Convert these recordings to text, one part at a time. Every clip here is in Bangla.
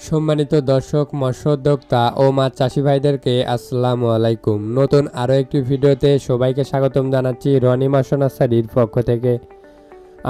সম্মানিত দর্শক, মৎস্য উদ্যোক্তা ও মাছ চাষি ভাইদেরকে আসসালামু আলাইকুম। নতুন আরও একটি ভিডিওতে সবাইকে স্বাগতম জানাচ্ছি রনি মৎস্য নার্সারির পক্ষ থেকে।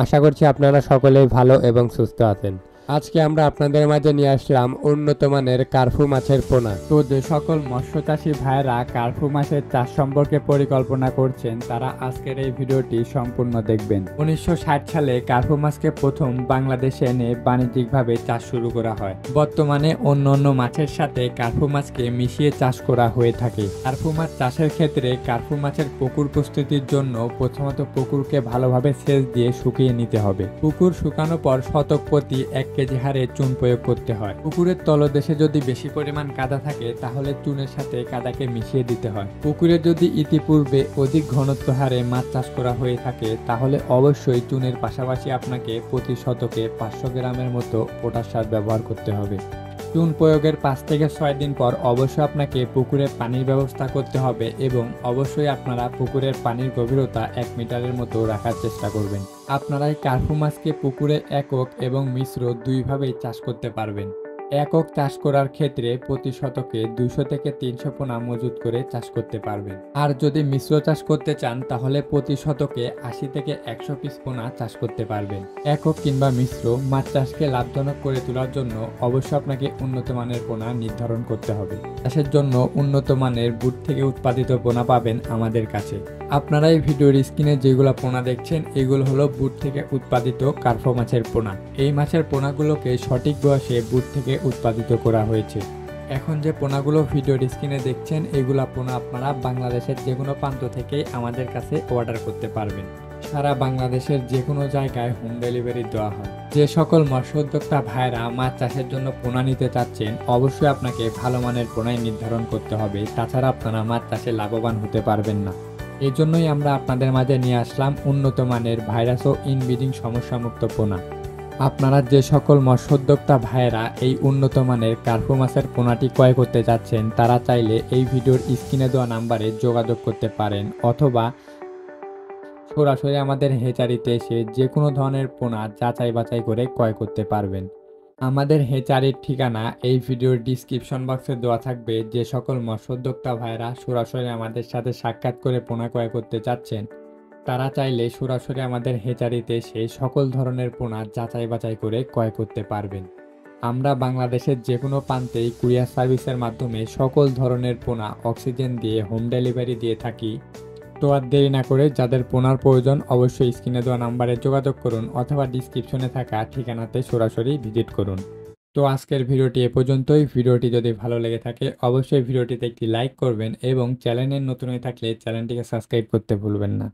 আশা করছি আপনারা সকলেই ভালো এবং সুস্থ আছেন। আজকে আমরা আপনাদের মাঝে নিয়ে আসলাম উন্নত মানের কার্ফু মাছের পোনা। তো যে সকল মৎস্য চাষী ভাইরা কার্ফু মাছের চাষ সম্পর্কে পরিকল্পনা করছেন তারা আজকের এই ভিডিওটি সম্পূর্ণ দেখবেন। 1960 সালে কার্ফু মাছকে প্রথম বাংলাদেশে এনে বাণিজ্যিকভাবে চাষ শুরু করা হয়। বর্তমানে অন্য অন্য মাছের সাথে কার্ফু মাছকে মিশিয়ে চাষ করা হয়ে থাকে। কার্ফু মাছ চাষের ক্ষেত্রে কার্ফু মাছের পুকুর প্রস্তুতির জন্য প্রথমত পুকুরকে ভালোভাবে সেচ দিয়ে শুকিয়ে নিতে হবে। পুকুর শুকানোর পর শতক প্রতি 1 কেজি হারে চুন প্রয়োগ করতে হয়। পুকুরের তলদেশে যদি বেশি পরিমাণ কাদা থাকে তাহলে চুনের সাথে কাদাকে মিশিয়ে দিতে হয়। পুকুরে যদি ইতিপূর্বে অধিক ঘনত্ব হারে মাছ চাষ করা হয়ে থাকে তাহলে অবশ্যই চুনের পাশাপাশি আপনাকে প্রতি শতকে 500 গ্রামের মতো পটাশ সার ব্যবহার করতে হবে। চুন প্রয়োগের 5 থেকে 6 দিন পর অবশ্যই আপনাকে পুকুরে পানির ব্যবস্থা করতে হবে এবং অবশ্যই আপনারা পুকুরের পানির গভীরতা 1 মিটারের মতো রাখার চেষ্টা করবেন। আপনারা এই কার্ফু মাছকে পুকুরে একক এবং মিশ্র দুইভাবেই চাষ করতে পারবেন। একক চাষ করার ক্ষেত্রে প্রতি শতকে 200 থেকে 300 পোনা মজুত করে চাষ করতে পারবেন। আর যদি মিশ্র চাষ করতে চান তাহলে প্রতি শতকে 80 থেকে 100 পিস পোনা চাষ করতে পারবেন। একক কিংবা মিশ্র মাছ চাষকে লাভজনক করে তোলার জন্য অবশ্যই আপনাকে উন্নত মানের পোনা নির্ধারণ করতে হবে। চাষের জন্য উন্নত মানের বুট থেকে উৎপাদিত পোনা পাবেন আমাদের কাছে। আপনারা এই ভিডিওর স্ক্রিনে যেগুলো পোনা দেখছেন এগুলো হলো বুট থেকে উৎপাদিত কার্ফু মাছের পোনা। এই মাছের পোনাগুলোকে সঠিক বয়সে বুট থেকে উৎপাদিত করা হয়েছে। এখন যে পোনাগুলো ভিডিওর স্ক্রিনে দেখছেন এগুলা পোনা আপনারা বাংলাদেশের যে কোনো প্রান্ত থেকে আমাদের কাছে অর্ডার করতে পারবেন। সারা বাংলাদেশের যে কোনো জায়গায় হোম ডেলিভারি দেওয়া হয়। যে সকল মৎস্য উদ্যোক্তা ভাইরা মাছ চাষের জন্য পোনা নিতে চাচ্ছেন অবশ্যই আপনাকে ভালো মানের পোনাই নির্ধারণ করতে হবে, তাছাড়া আপনারা মাছ চাষে লাভবান হতে পারবেন না। এই জন্যই আমরা আপনাদের মাঝে নিয়ে আসলাম উন্নত মানের ভাইরাস ও ইনব্রিডিং সমস্যামুক্ত পোনা। আপনারা যে সকল মৎস্য উদ্যোক্তা ভাইয়েরা এই উন্নত মানের কার্ফু মাছের পোনাটি ক্রয় করতে যাচ্ছেন তারা চাইলে এই ভিডিওর স্ক্রিনে দেওয়া নাম্বারে যোগাযোগ করতে পারেন অথবা সরাসরি আমাদের হেচারিতে এসে যে কোনো ধরনের পোনা যাচাই বাছাই করে ক্রয় করতে পারবেন। আমাদের হেচারির ঠিকানা এই ভিডিওর ডিসক্রিপশন বক্সে দেওয়া থাকবে। যে সকল মৎস্য উদ্যোক্তা ভাইয়েরা সরাসরি আমাদের সাথে সাক্ষাৎ করে পোনা ক্রয় করতে চাচ্ছেন তারা চাইলে সরাসরি আমাদের হেচারিতে এসে সকল ধরনের পোনা যাচাই বাছাই করে ক্রয় করতে পারবেন। আমরা বাংলাদেশের যে কোনো প্রান্তেই কুরিয়ার সার্ভিসের মাধ্যমে সকল ধরনের পোনা অক্সিজেন দিয়ে হোম ডেলিভারি দিয়ে থাকি। তো আর দেরি না করে যাদের পোনার প্রয়োজন অবশ্যই স্ক্রিনে দেওয়া নাম্বারে যোগাযোগ করুন অথবা ডিসক্রিপশনে থাকা ঠিকানাতে সরাসরি ভিজিট করুন। তো আজকের ভিডিওটি এ পর্যন্তই। ভিডিওটি যদি ভালো লেগে থাকে অবশ্যই ভিডিওটিতে একটি লাইক করবেন এবং চ্যানেলে নতুন হয়ে থাকলে চ্যানেলটিকে সাবস্ক্রাইব করতে ভুলবেন না।